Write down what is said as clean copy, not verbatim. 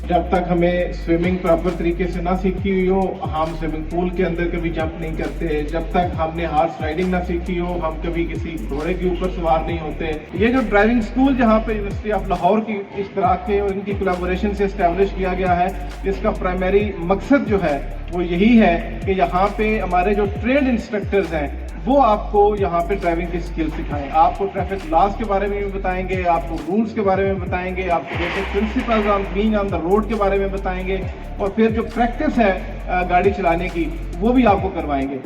जब तक हमें स्विमिंग प्रॉपर तरीके से ना सीखी हुई हो, हम स्विमिंग पूल के अंदर कभी जंप नहीं करते। जब तक हमने हॉर्स राइडिंग ना सीखी हो, हम कभी किसी घोड़े के ऊपर सवार नहीं होते। ये जो ड्राइविंग स्कूल जहाँ पे यूनिवर्सिटी ऑफ लाहौर की इस तरह के और इनकी कोलैबोरेशन से इस्टेब्लिश किया गया है, इसका प्राइमरी मकसद जो है वो यही है कि यहाँ पे हमारे जो ट्रेंड इंस्ट्रक्टर्स हैं वो आपको यहाँ पे ड्राइविंग की स्किल सिखाएं। आपको ट्रैफिक लॉज के बारे में भी बताएंगे, आपको रूल्स के बारे में बताएंगे, आपको basic principles on being on the road के बारे में बताएंगे और फिर जो प्रैक्टिस है गाड़ी चलाने की वो भी आपको करवाएंगे।